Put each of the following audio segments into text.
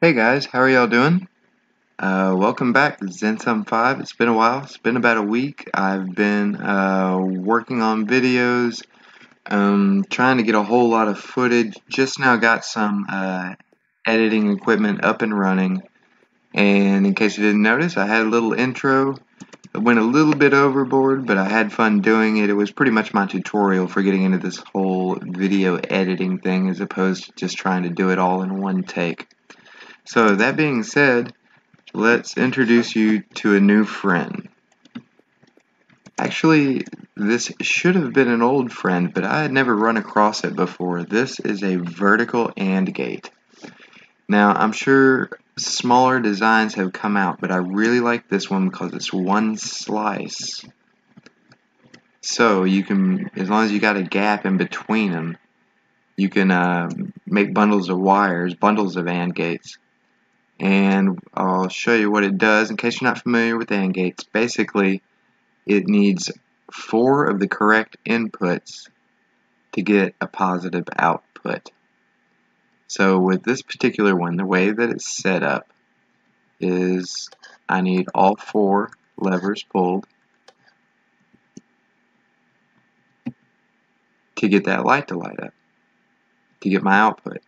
Hey guys, how are y'all doing? Welcome back to Zen75. It's been a while. It's been about a week. I've been working on videos, trying to get a whole lot of footage. Just now got some editing equipment up and running. And in case you didn't notice, I had a little intro. It went a little bit overboard, but I had fun doing it. It was pretty much my tutorial for getting into this whole video editing thing as opposed to just trying to do it all in one take. So that being said, let's introduce you to a new friend. Actually, this should have been an old friend, but I had never run across it before. This is a vertical AND gate. Now, I'm sure smaller designs have come out, but I really like this one because it's one slice. So you can, as long as you got a gap in between them, you can make bundles of wires, bundles of AND gates. And I'll show you what it does in case you're not familiar with AND gates. Basically, it needs 4 of the correct inputs to get a positive output. So with this particular one, the way that it's set up is I need all 4 levers pulled to get that light to light up, to get my output.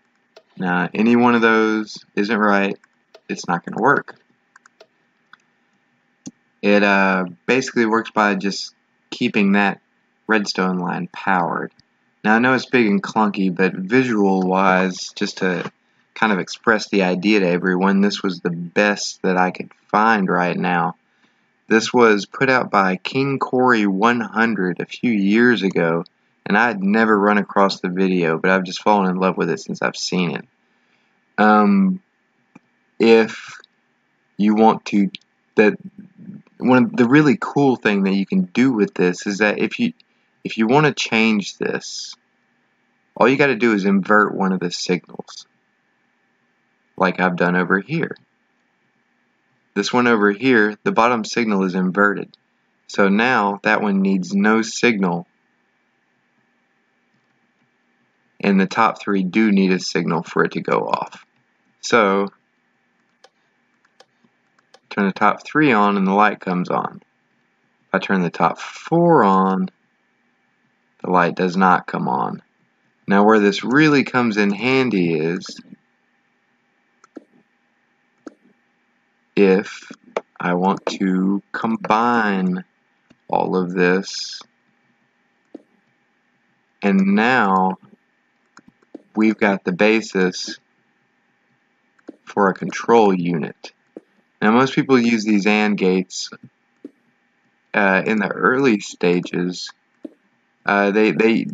Now, any one of those isn't right, it's not going to work. It basically works by just keeping that redstone line powered. Now I know it's big and clunky, but visual wise, just to kind of express the idea to everyone, this was the best that I could find right now. This was put out by King Corey 100 a few years ago, and I had never run across the video, but I've just fallen in love with it since I've seen it. If you want to, one of the really cool thing that you can do with this is that if you want to change this, all you got to do is invert one of the signals, like I've done over here. This one over here, the bottom signal is inverted, so now that one needs no signal, and the top 3 do need a signal for it to go off. So turn the top 3 on and the light comes on. If I turn the top 4 on, the light does not come on. Now where this really comes in handy is if I want to combine all of this, and now we've got the basis for a control unit. Now most people use these AND gates in the early stages. They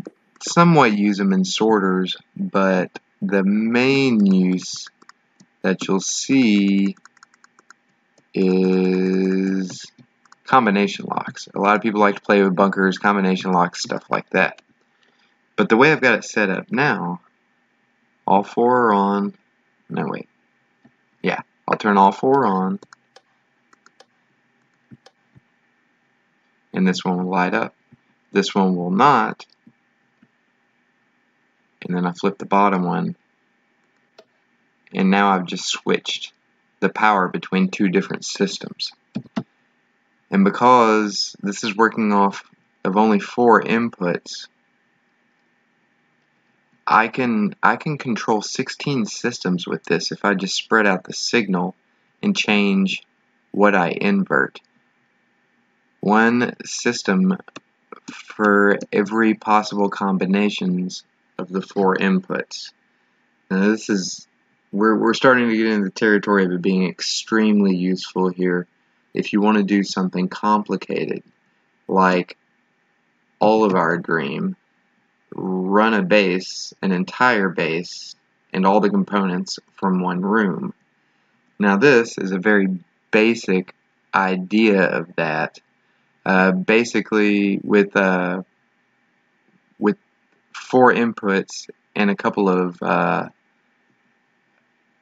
somewhat use them in sorters, but the main use that you'll see is combination locks. A lot of people like to play with bunkers, combination locks, stuff like that. But the way I've got it set up now, all 4 are on. No, wait. Yeah, I'll turn all 4 on, and this one will light up. This one will not, and then I flip the bottom one, and now I've just switched the power between 2 different systems. And because this is working off of only 4 inputs, I can control 16 systems with this if I just spread out the signal and change what I invert. One system for every possible combinations of the 4 inputs. Now this is, we're starting to get into the territory of it being extremely useful here if you want to do something complicated, like all of our dream, run a base, an entire base, and all the components from one room. Now this is a very basic idea of that. Basically with 4 inputs and a couple of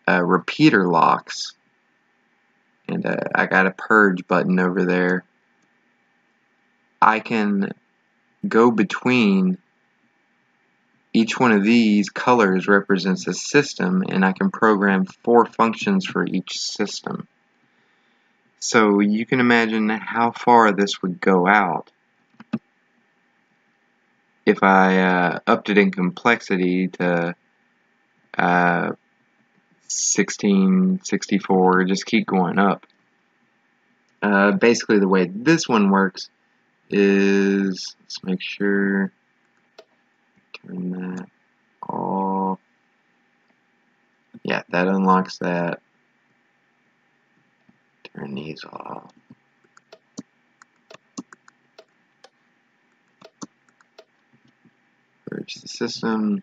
repeater locks, and I got a purge button over there, I can go between each one of these colors represents a system, and I can program 4 functions for each system. So you can imagine how far this would go out if I upped it in complexity to 16, 64, just keep going up. Basically the way this one works is, let's make sure, turn that off. Yeah, that unlocks that. Turn these off. Purge the system.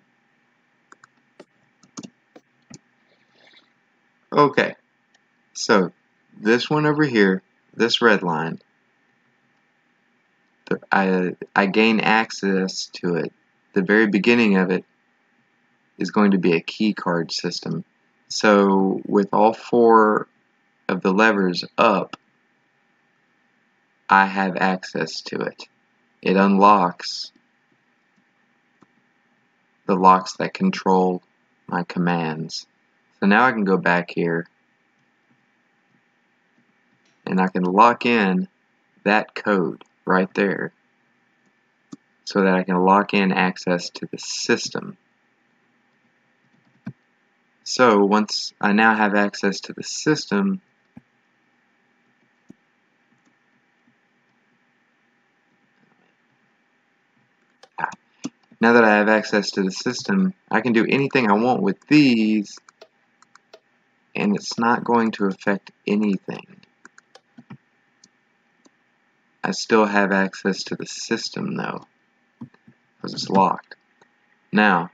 Okay, so this one over here, this red line, I gain access to it. The very beginning of it is going to be a key card system. So with all 4 of the levers up, I have access to it. It unlocks the locks that control my commands. So now I can go back here and I can lock in that code right there so that I can lock in access to the system. So once I now have access to the system, now that I have access to the system, I can do anything I want with these, and it's not going to affect anything. I still have access to the system though, because it's locked. Now,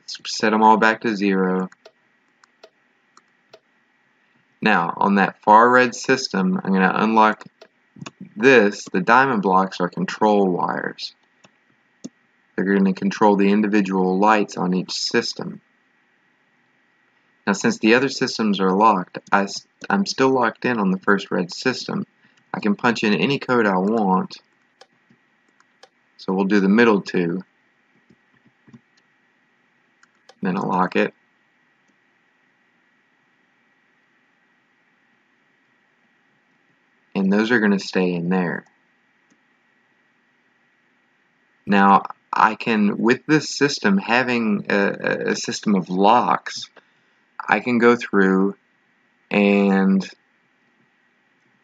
let's set them all back to 0. Now, on that far red system, I'm going to unlock this. The diamond blocks are control wires. They're going to control the individual lights on each system. Now, since the other systems are locked, I'm still locked in on the first red system. I can punch in any code I want. So we'll do the middle 2. Then unlock it. And those are going to stay in there. Now, I can, with this system, having a system of locks, I can go through and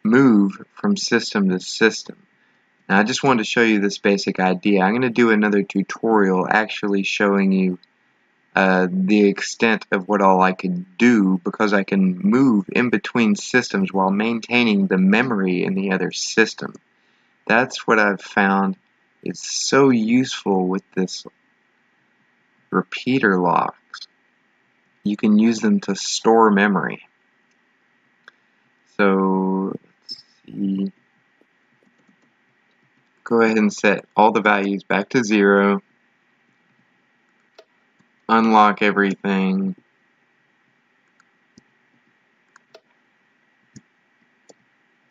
move from system to system. Now, I just wanted to show you this basic idea. I'm going to do another tutorial actually showing you the extent of what all I can do, because I can move in between systems while maintaining the memory in the other system. That's what I've found is so useful with this repeater locks. You can use them to store memory. So, let's see. Go ahead and set all the values back to 0. Unlock everything.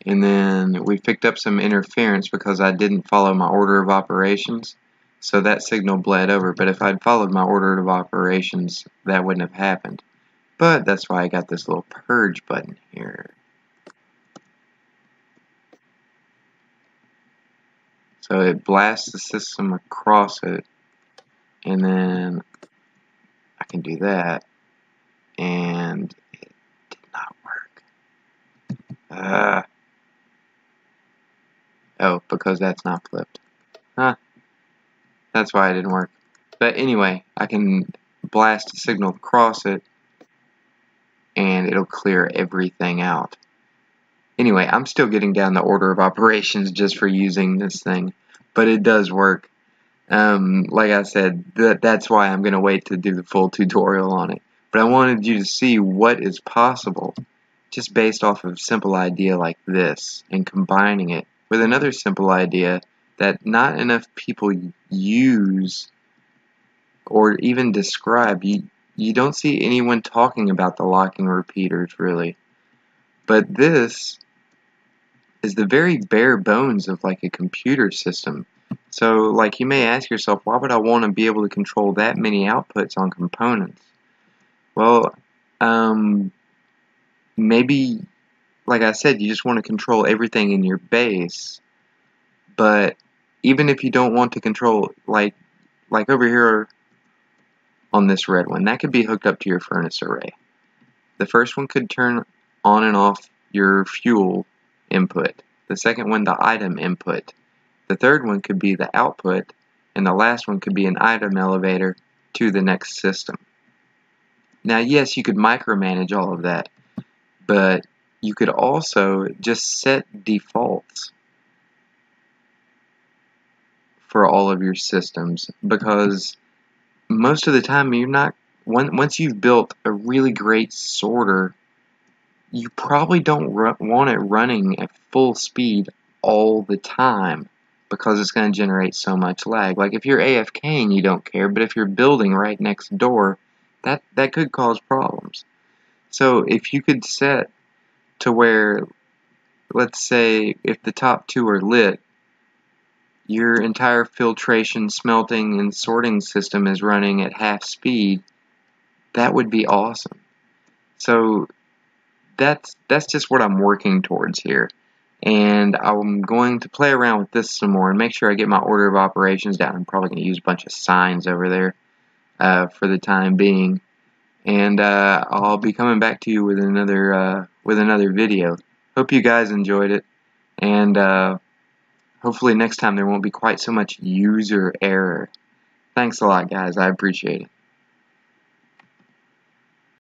And then we picked up some interference because I didn't follow my order of operations. So that signal bled over. But if I'd followed my order of operations, that wouldn't have happened. But that's why I got this little purge button here. So it blasts the system across it. And then I can do that. And it did not work. Oh, because that's not flipped. Huh. That's why it didn't work. But anyway, I can blast a signal across it, and it'll clear everything out. Anyway, I'm still getting down the order of operations just for using this thing, but it does work. Like I said, that's why I'm going to wait to do the full tutorial on it. But I wanted you to see what is possible just based off of a simple idea like this, and combining it with another simple idea that not enough people use or even describe. You don't see anyone talking about the locking repeaters, really. But this is the very bare bones of like a computer system. So, like, you may ask yourself, why would I want to be able to control that many outputs on components? Well, maybe, like I said, you just want to control everything in your base. But even if you don't want to control, like over here on this red one, that could be hooked up to your furnace array. The first one could turn on and off your fuel input. The second one, the item input. The third one could be the output. And the last one could be an item elevator to the next system. Now, yes, you could micromanage all of that, but you could also just set defaults for all of your systems, because most of the time you're not, once you've built a really great sorter, you probably don't want it running at full speed all the time, because it's going to generate so much lag. Like if you're AFKing, you don't care, but if you're building right next door, that could cause problems. So if you could set to where, let's say, if the top two are lit, your entire filtration, smelting, and sorting system is running at half speed, that would be awesome. So that's just what I'm working towards here. And I'm going to play around with this some more and make sure I get my order of operations down. I'm probably going to use a bunch of signs over there for the time being. And I'll be coming back to you with another video. Hope you guys enjoyed it, and hopefully next time there won't be quite so much user error. Thanks a lot, guys. I appreciate it.